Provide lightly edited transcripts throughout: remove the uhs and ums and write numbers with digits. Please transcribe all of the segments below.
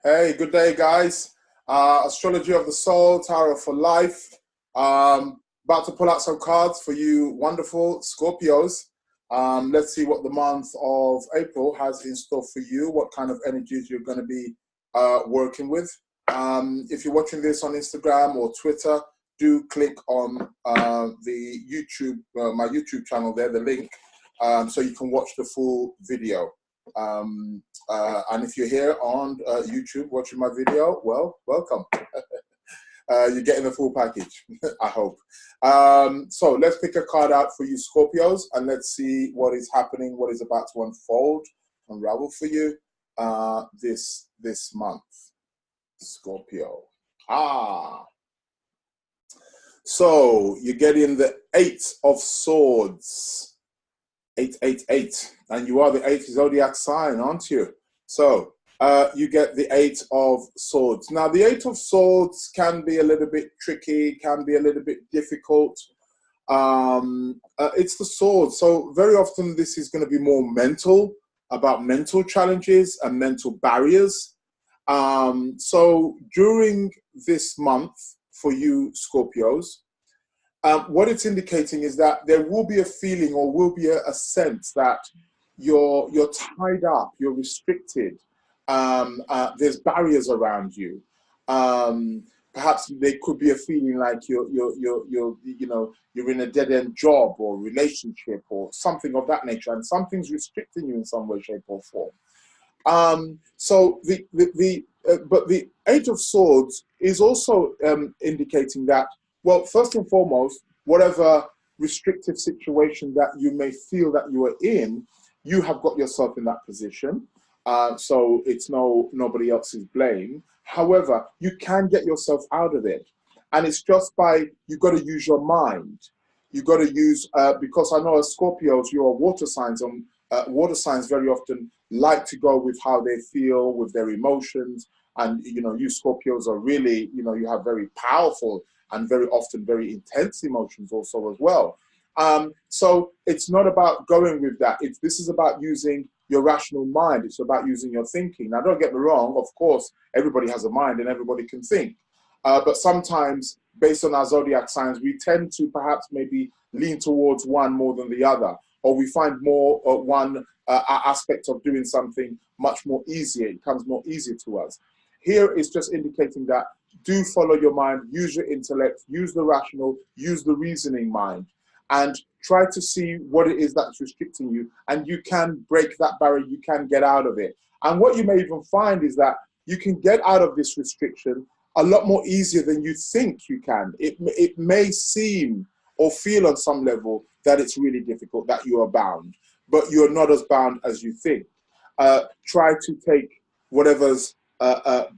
Hey, good day, guys. Astrology of the Soul, Tarot for Life. About to pull out some cards for you wonderful Scorpios. Let's see what the month of April has in store for you, what kind of energies you're going to be working with. If you're watching this on Instagram or Twitter, do click on the YouTube, my YouTube channel there, the link, so you can watch the full video. And if you're here on YouTube watching my video, well, welcome. You're getting the full package, I hope. So let's pick a card out for you Scorpios, and let's see what is happening, what is about to unravel for you this month. Scorpio. So you're getting the Eight of Swords. 888, and you are the eighth zodiac sign, aren't you? So you get the Eight of Swords. Now, the Eight of Swords can be a little bit tricky, can be a little bit difficult. It's the sword, so very often this is going to be more mental, about mental challenges and mental barriers. So during this month for you Scorpios, what it's indicating is that there will be a feeling or will be a sense that you're tied up, you're restricted. There's barriers around you. Perhaps there could be a feeling like you're in a dead-end job or relationship or something of that nature, and something's restricting you in some way, shape, or form. So but the Eight of Swords is also indicating that, well, first and foremost, whatever restrictive situation that you may feel that you are in, you have got yourself in that position. So it's nobody else's blame. However, you can get yourself out of it. And it's just you've got to use your mind. You've got to use, because I know as Scorpios, you are water signs, and water signs very often like to go with how they feel, with their emotions. And, you Scorpios are really, you have very powerful and very often very intense emotions also as well. So it's not about going with that. This is about using your rational mind. It's about using your thinking. Now, don't get me wrong. Of course, everybody has a mind and everybody can think. But sometimes, based on our zodiac signs, we tend to perhaps maybe lean towards one more than the other, or we find more one aspect of doing something much more easier. It becomes more easier to us. Here is just indicating that do follow your mind, use your intellect, use the rational, use the reasoning mind, and try to see what it is that's restricting you. And you can break that barrier, you can get out of it. And what you may even find is that you can get out of this restriction a lot more easier than you think you can. It may seem or feel on some level that it's really difficult, that you are bound, but you're not as bound as you think. Try to take whatever's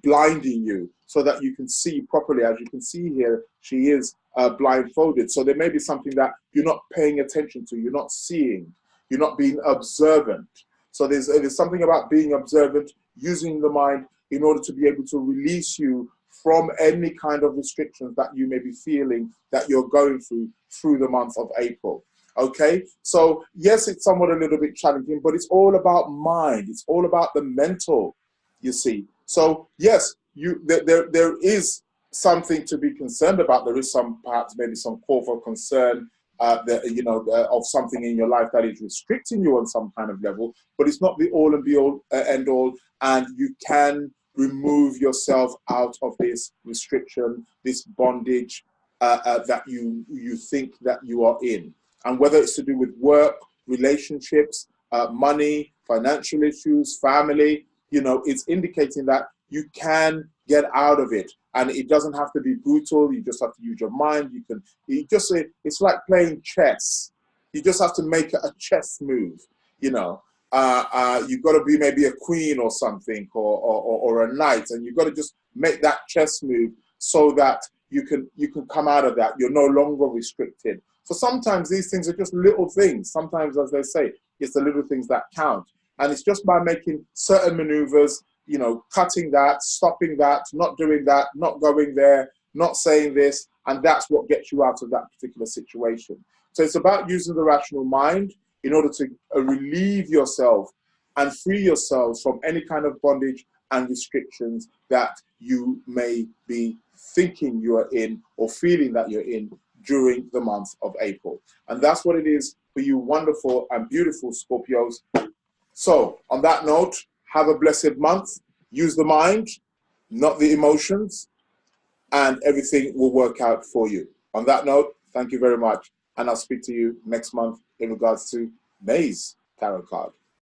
blinding you so that you can see properly. As you can see here, she is blindfolded. So there may be something that you're not paying attention to, you're not seeing, you're not being observant. So there's something about being observant, using the mind in order to be able to release you from any kind of restrictions that you may be feeling that you're going through the month of April. Okay, so yes, it's somewhat a little bit challenging, but it's all about mind. It's all about the mental, you see. So yes, there is something to be concerned about. There is perhaps maybe some cause for concern, of something in your life that is restricting you on some kind of level, but it's not the all and be all end all, and you can remove yourself out of this restriction, this bondage that you think that you are in. And whether it's to do with work, relationships, money, financial issues, family, it's indicating that you can get out of it. And it doesn't have to be brutal. You just have to use your mind. It's like playing chess. You just have to make a chess move, you've got to be maybe a queen or something, or a knight, and you've got to just make that chess move so that you can come out of that. You're no longer restricted. So sometimes these things are just little things. Sometimes, as they say, it's the little things that count. And it's just by making certain maneuvers, cutting that, stopping that, not doing that, not going there, not saying this, and that's what gets you out of that particular situation. So it's about using the rational mind in order to relieve yourself and free yourselves from any kind of bondage and restrictions that you may be thinking you are in or feeling that you're in during the month of April. And that's what it is for you wonderful and beautiful Scorpios. So on that note, have a blessed month. Use the mind, not the emotions, and everything will work out for you. On that note, thank you very much. And I'll speak to you next month in regards to May's tarot card.